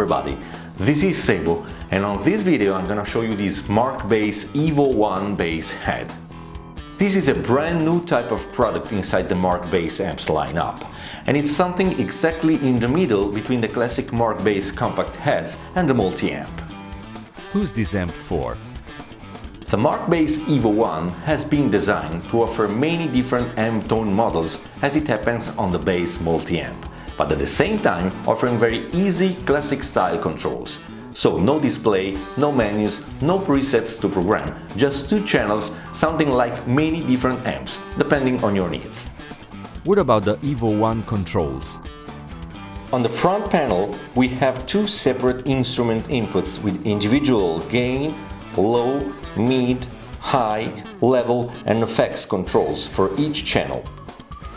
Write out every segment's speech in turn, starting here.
everybody, this is Sebo, and on this video I'm gonna show you this Markbass EVO1 bass head. This is a brand new type of product inside the Markbass amps lineup, and it's something exactly in the middle between the classic Markbass compact heads and the multi-amp. Who's this amp for? The Markbass EVO1 has been designed to offer many different amp tone models as it happens on the bass multi-amp, but at the same time offering very easy classic style controls. So no display, no menus, no presets to program, just two channels sounding like many different amps, depending on your needs. What about the EVO1 controls? On the front panel we have two separate instrument inputs with individual gain, low, mid, high, level and effects controls for each channel.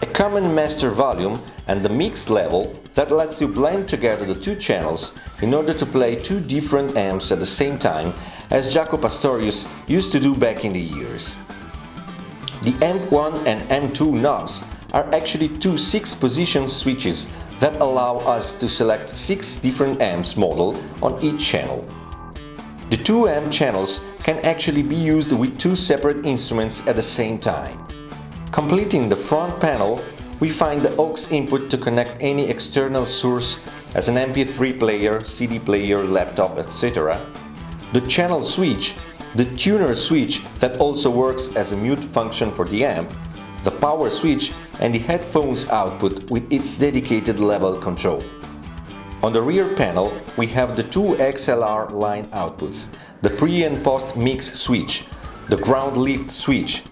A common master volume and the mix level that lets you blend together the two channels in order to play two different amps at the same time, as Jaco Pastorius used to do back in the years. The AMP1 and AMP2 knobs are actually two 6-position switches that allow us to select 6 different amps model on each channel. The two amp channels can actually be used with two separate instruments at the same time. Completing the front panel, we find the aux input to connect any external source as an MP3 player, CD player, laptop, etc. The channel switch, the tuner switch that also works as a mute function for the amp, the power switch and the headphones output with its dedicated level control. On the rear panel, we have the two XLR line outputs, the pre and post mix switch, the ground lift switch,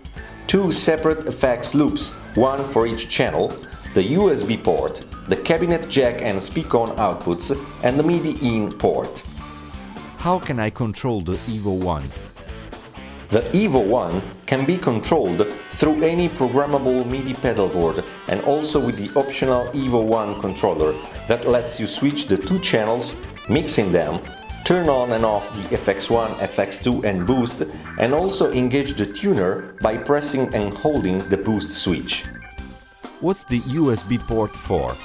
two separate effects loops, one for each channel, the USB port, the cabinet jack and speak-on outputs, and the MIDI-in port. How can I control the EVO1? The EVO1 can be controlled through any programmable MIDI pedal board and also with the optional EVO1 controller that lets you switch the two channels, mixing them, turn on and off the FX1, FX2 and boost, and also engage the tuner by pressing and holding the boost switch. What's the USB port for?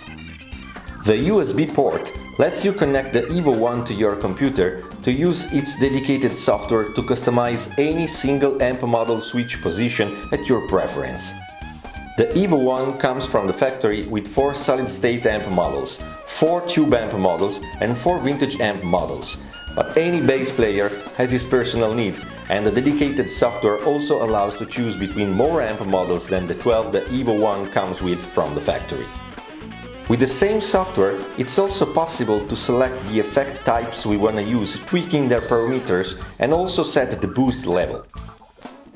The USB port lets you connect the EVO1 to your computer to use its dedicated software to customize any single amp model switch position at your preference. The EVO1 comes from the factory with 4 solid-state amp models, 4 tube amp models and 4 vintage amp models. But any bass player has his personal needs, and the dedicated software also allows to choose between more amp models than the 12 the EVO1 comes with from the factory. With the same software, it's also possible to select the effect types we want to use, tweaking their parameters, and also set the boost level.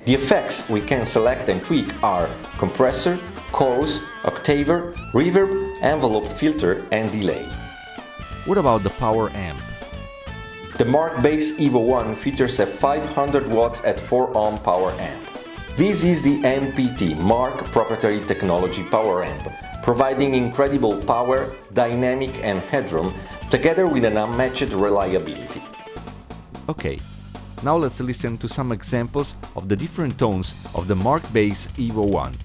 The effects we can select and tweak are compressor, chorus, octaver, reverb, envelope filter and delay. What about the power amp? The Markbass EVO1 features a 500 watts at 4 ohm power amp. This is the MPT Mark proprietary technology power amp, providing incredible power, dynamic and headroom, together with an unmatched reliability. Okay, now let's listen to some examples of the different tones of the Markbass EVO1.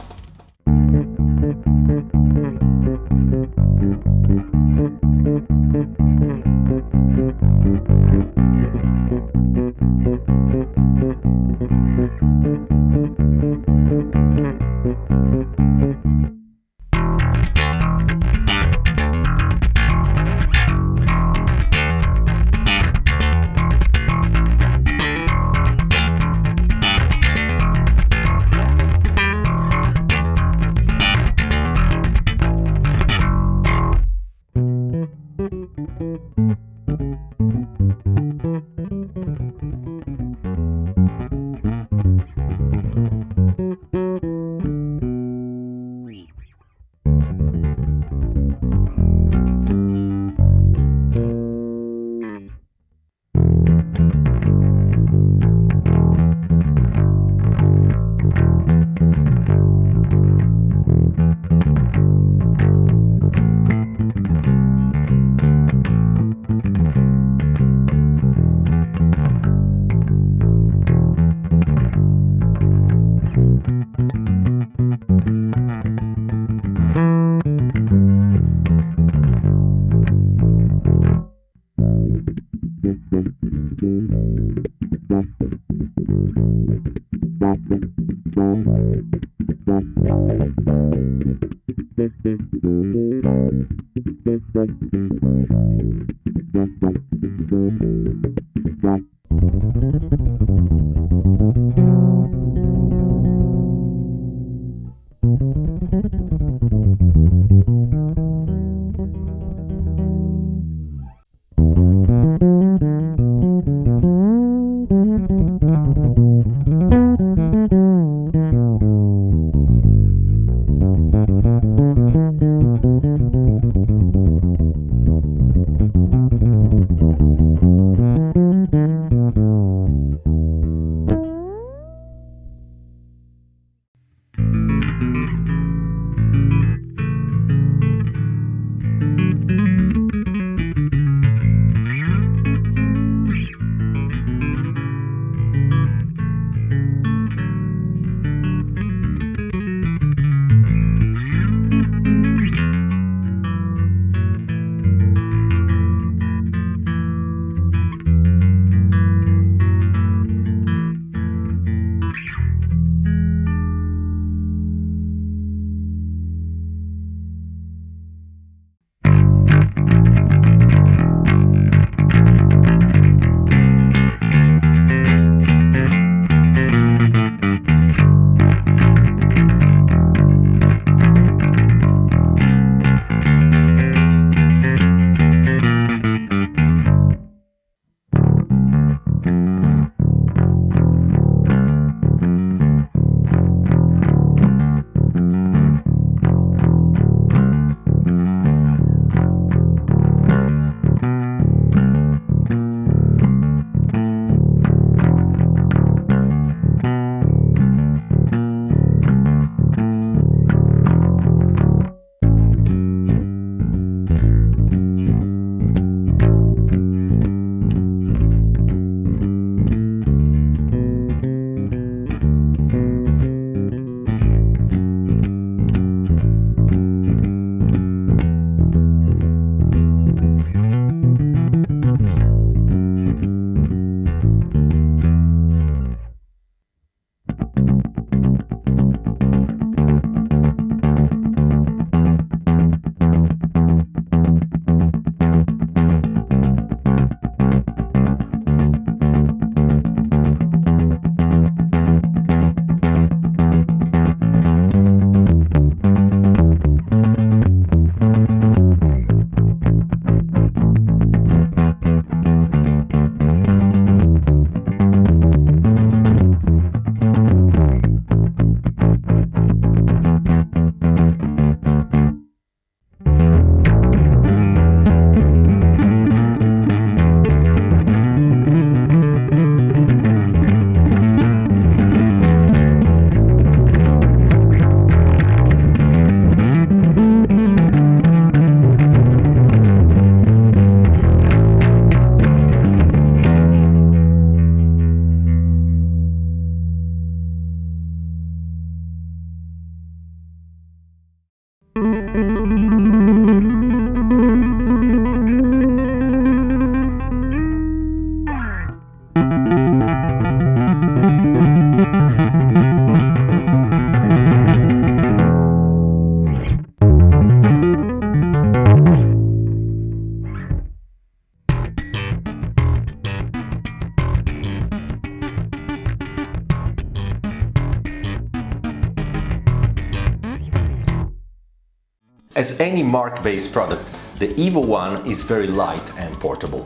As any Markbass product, the EVO1 is very light and portable.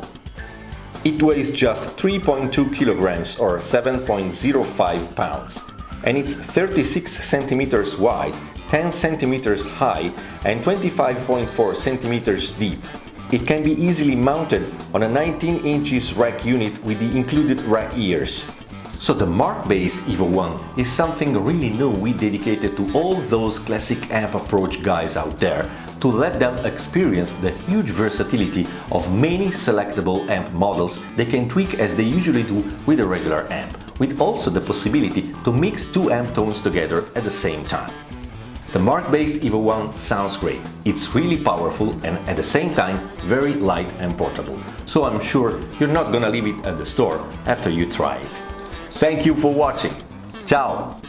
It weighs just 3.2 kilograms or 7.05 pounds, and it's 36 centimeters wide, 10 centimeters high and 25.4 centimeters deep. It can be easily mounted on a 19 inches rack unit with the included rack ears. So the Markbass EVO1 is something really new we dedicated to all those classic amp approach guys out there, to let them experience the huge versatility of many selectable amp models they can tweak as they usually do with a regular amp, with also the possibility to mix two amp tones together at the same time. The Markbass EVO1 sounds great, it's really powerful and at the same time very light and portable, so I'm sure you're not gonna leave it at the store after you try it. Thank you for watching! Ciao!